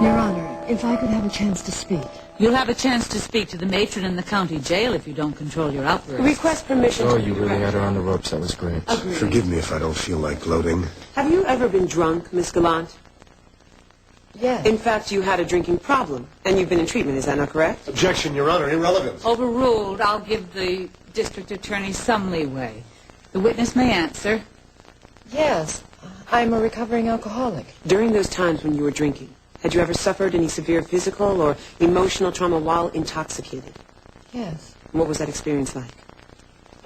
Your Honor, if I could have a chance to speak. You'll have a chance to speak to the matron in the county jail if you don't control your outbursts. Request permission. Oh, you really had her on the ropes. That was great. Agreed. Forgive me if I don't feel like gloating. Have you ever been drunk, Miss Gallant? Yes. In fact, you had a drinking problem, and you've been in treatment. Is that not correct? Objection, Your Honor. Irrelevant. Overruled. I'll give the district attorney some leeway. The witness may answer. Yes. I'm a recovering alcoholic. During those times when you were drinking, had you ever suffered any severe physical or emotional trauma while intoxicated? Yes. What was that experience like?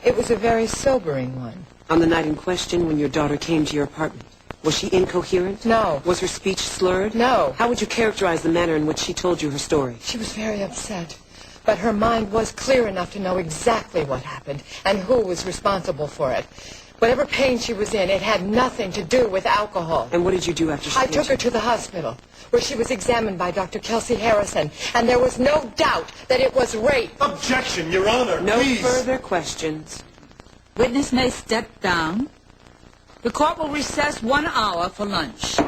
It was a very sobering one. On the night in question when your daughter came to your apartment, was she incoherent? No. Was her speech slurred? No. How would you characterize the manner in which she told you her story? She was very upset. But her mind was clear enough to know exactly what happened and who was responsible for it. Whatever pain she was in, it had nothing to do with alcohol. And what did you do after she I took her to the hospital, where she was examined by Dr. Kelsey Harrison, and there was no doubt that it was rape. Objection, Your Honor. No Please. further questions. Witness may step down. The court will recess 1 hour for lunch.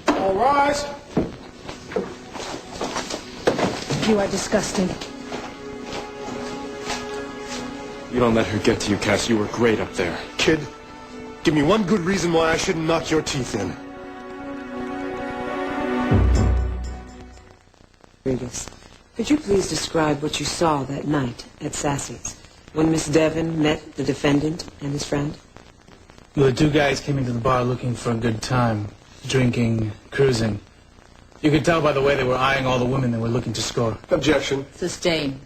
All rise. You are disgusting. You don't let her get to you, Cass. You were great up there. Kid, give me one good reason why I shouldn't knock your teeth in. Rodriguez, could you please describe what you saw that night at Sassy's when Miss Devon met the defendant and his friend? Well, the two guys came into the bar looking for a good time, drinking, cruising. You could tell by the way they were eyeing all the women they were looking to score. Objection. Sustained.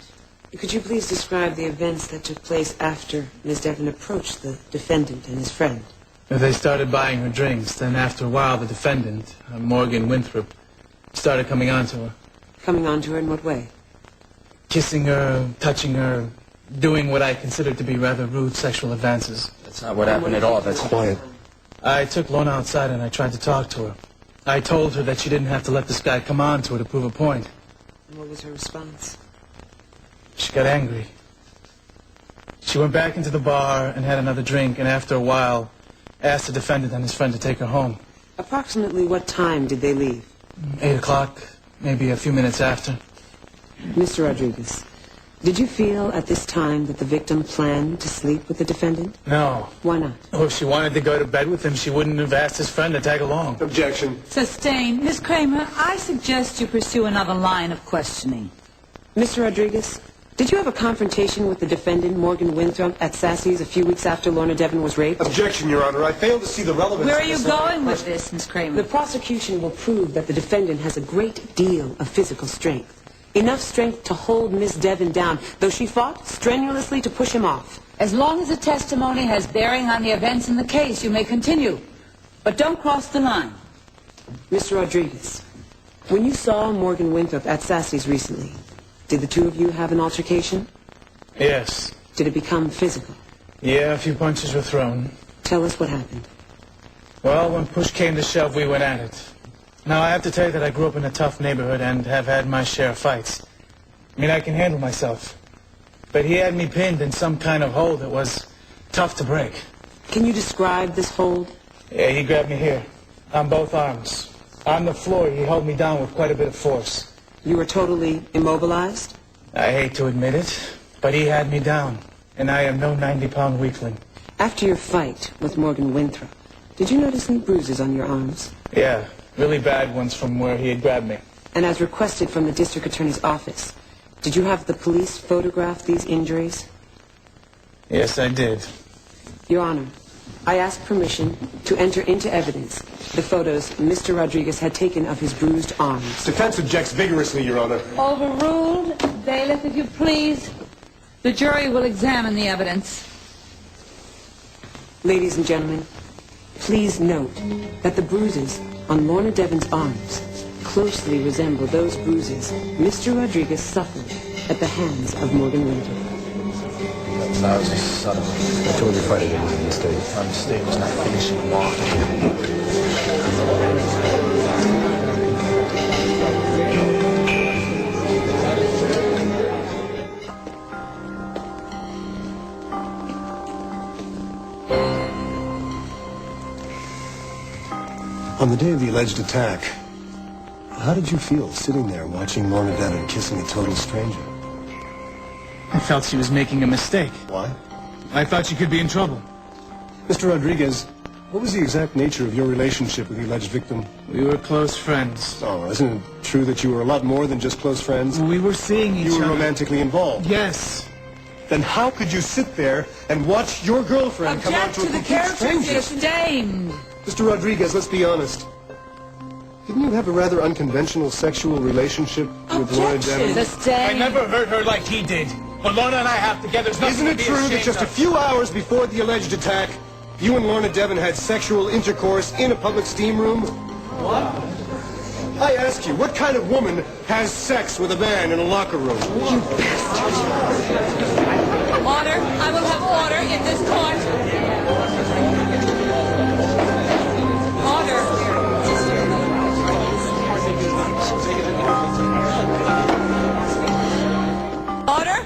Could you please describe the events that took place after Miss Devon approached the defendant and his friend? They started buying her drinks. Then after a while, the defendant, Morgan Winthrop, started coming on to her. Coming on to her in what way? Kissing her, touching her, doing what I considered to be rather rude sexual advances. That's not what happened at all. That's Quiet. I took Lorna outside and I tried to talk to her. I told her that she didn't have to let this guy come on to her to prove a point. And what was her response? She got angry. She went back into the bar and had another drink, and after a while, asked the defendant and his friend to take her home. Approximately what time did they leave? 8 o'clock, maybe a few minutes after. Mr. Rodriguez, did you feel at this time that the victim planned to sleep with the defendant? No. Why not? Oh, if she wanted to go to bed with him, she wouldn't have asked his friend to tag along. Objection. Sustained. Miss Kramer, I suggest you pursue another line of questioning. Mr. Rodriguez, did you have a confrontation with the defendant, Morgan Winthrop, at Sassy's a few weeks after Lorna Devon was raped? Objection, Your Honor. I fail to see the relevance. Where are of you this going with this, Miss Kramer? The prosecution will prove that the defendant has a great deal of physical strength. Enough strength to hold Miss Devon down, though she fought strenuously to push him off. As long as the testimony has bearing on the events in the case, you may continue. But don't cross the line. Mr. Rodriguez, when you saw Morgan Winthrop at Sassy's recently, did the two of you have an altercation? Yes. Did it become physical? Yeah, a few punches were thrown. Tell us what happened. Well, when push came to shove, we went at it. Now, I have to tell you that I grew up in a tough neighborhood and have had my share of fights. I mean, I can handle myself. But he had me pinned in some kind of hold that was tough to break. Can you describe this hold? Yeah, he grabbed me here, on both arms. On the floor, he held me down with quite a bit of force. You were totally immobilized? I hate to admit it, but he had me down, and I am no 90-pound weakling. After your fight with Morgan Winthrop, did you notice any bruises on your arms? Yeah, really bad ones from where he had grabbed me. And as requested from the district attorney's office, did you have the police photograph these injuries? Yes, I did. Your Honor, I ask permission to enter into evidence the photos Mr. Rodriguez had taken of his bruised arms. Defense objects vigorously, Your Honor. Overruled. Bailiff, if you please. The jury will examine the evidence. Ladies and gentlemen, please note that the bruises on Lorna Devon's arms closely resemble those bruises Mr. Rodriguez suffered at the hands of Morgan Winthrop. That was a son of a... I told you fighting it was a mistake. Our mistake was not finishing long. On the day of the alleged attack, How did you feel sitting there watching Lorna Devon kissing a total stranger? I felt she was making a mistake. Why? I thought she could be in trouble. Mr. Rodriguez, what was the exact nature of your relationship with the alleged victim? We were close friends. Oh, isn't it true that you were a lot more than just close friends? We were seeing each other. You were romantically involved. Yes. Then how could you sit there and watch your girlfriend come on Object to a to the complete character stranger? sustained. Mr. Rodriguez, let's be honest. Didn't you have a rather unconventional sexual relationship with Lorna Devon? I Sustained. never hurt her like he did. What Lorna and I have together is nothing Isn't it to be true that ashamed just a of. few hours before the alleged attack, you and Lorna Devon had sexual intercourse in a public steam room? What? I ask you, what kind of woman has sex with a man in a locker room? You bastard. Order. I will have order in this court. Order. Order.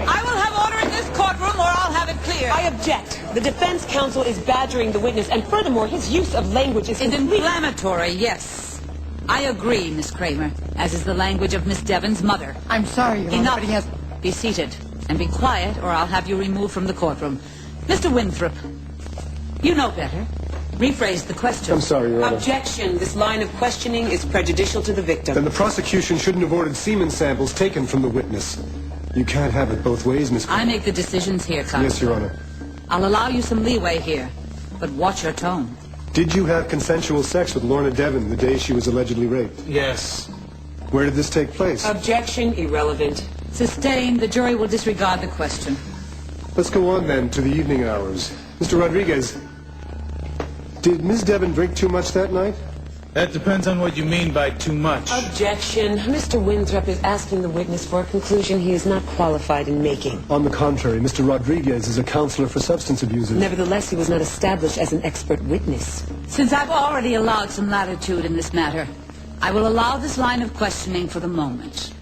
I will have order in this courtroom or I'll have it clear. I object. The defense counsel is badgering the witness, and furthermore, his use of language is It's completely... inflammatory, yes. I agree, Miss Kramer, as is the language of Miss Devon's mother. I'm sorry, Your Honor, Enough. but he has... Be seated and be quiet, or I'll have you removed from the courtroom. Mr. Winthrop, you know better. Rephrase the question. I'm sorry, Your Honor. Objection. This line of questioning is prejudicial to the victim. Then the prosecution shouldn't have ordered semen samples taken from the witness. You can't have it both ways, Miss... I make the decisions here, counsel. Yes, Your Honor. I'll allow you some leeway here, but watch your tone. Did you have consensual sex with Lorna Devon the day she was allegedly raped? Yes. Where did this take place? Objection. Irrelevant. Sustained, the jury will disregard the question. Let's go on then to the evening hours. Mr. Rodriguez, did Ms. Devon drink too much that night? That depends on what you mean by too much. Objection. Mr. Winthrop is asking the witness for a conclusion he is not qualified in making. On the contrary, Mr. Rodriguez is a counselor for substance abusers. Nevertheless, he was not established as an expert witness. Since I've already allowed some latitude in this matter, I will allow this line of questioning for the moment.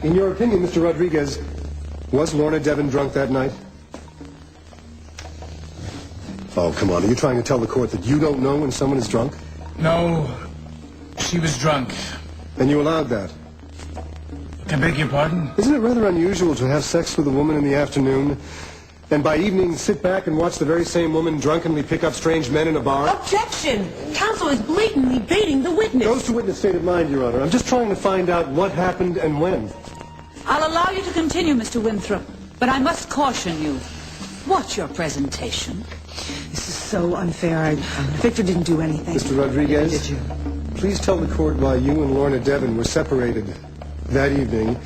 In your opinion, Mr. Rodriguez, was Lorna Devon drunk that night? Oh, come on. Are you trying to tell the court that you don't know when someone is drunk? No, she was drunk. And you allowed that? I beg your pardon? Isn't it rather unusual to have sex with a woman in the afternoon, and by evening sit back and watch the very same woman drunkenly pick up strange men in a bar? Objection! Counsel is blatantly baiting the witness. Goes to witness state of mind, Your Honor. I'm just trying to find out what happened and when. I'll allow you to continue, Mr. Winthrop, but I must caution you. Watch your presentation. This is so unfair. Victor didn't do anything. Mr. Rodriguez, Did you? please tell the court why you and Lorna Devon were separated that evening,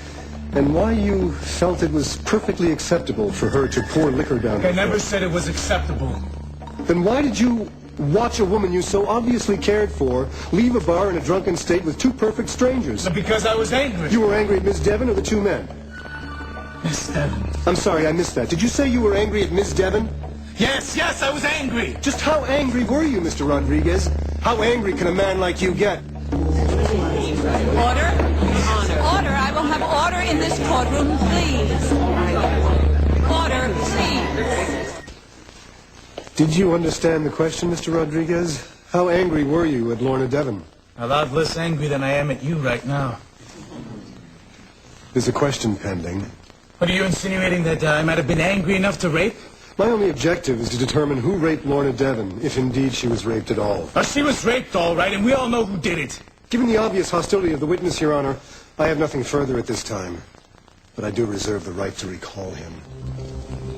and why you felt it was perfectly acceptable for her to pour liquor down her I never throat. said it was acceptable. Then why did you watch a woman you so obviously cared for leave a bar in a drunken state with two perfect strangers? Because I was angry. You were angry at Miss Devon or the two men? Miss Devon. I'm sorry, I missed that. Did you say you were angry at Miss Devon? Yes, I was angry. Just how angry were you, Mr. Rodriguez? How angry can a man like you get? Order? Order. I will have order in this courtroom, please. Order, please. Did you understand the question, Mr. Rodriguez? How angry were you at Lorna Devon? A lot less angry than I am at you right now. There's a question pending. What are you insinuating, that I might have been angry enough to rape? My only objective is to determine who raped Lorna Devon, if indeed she was raped at all. She was raped, all right, and we all know who did it. Given the obvious hostility of the witness, Your Honor, I have nothing further at this time. But I do reserve the right to recall him.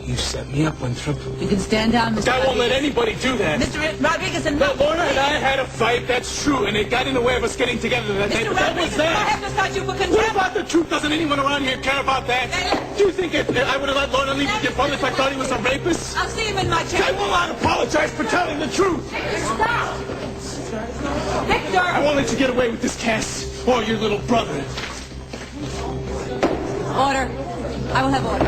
You set me up, Winthrop. You can stand down, Mr. I won't let Rodriguez. anybody do that. Mr. Rodriguez, and Now, Lorna and I had a fight, that's true, and it got in the way of us getting together that day, Mr. but that was Rodriguez, I that. have to start you for What contempt. about the truth? Doesn't anyone around here care about that? Do you think if I would have let Lorna leave the public if I thought he was a rapist? I'll see him in my I chair. will not apologize for telling the truth. Stop! I Victor! won't let you get away with this, Cass, or your little brother. Order. I will have order.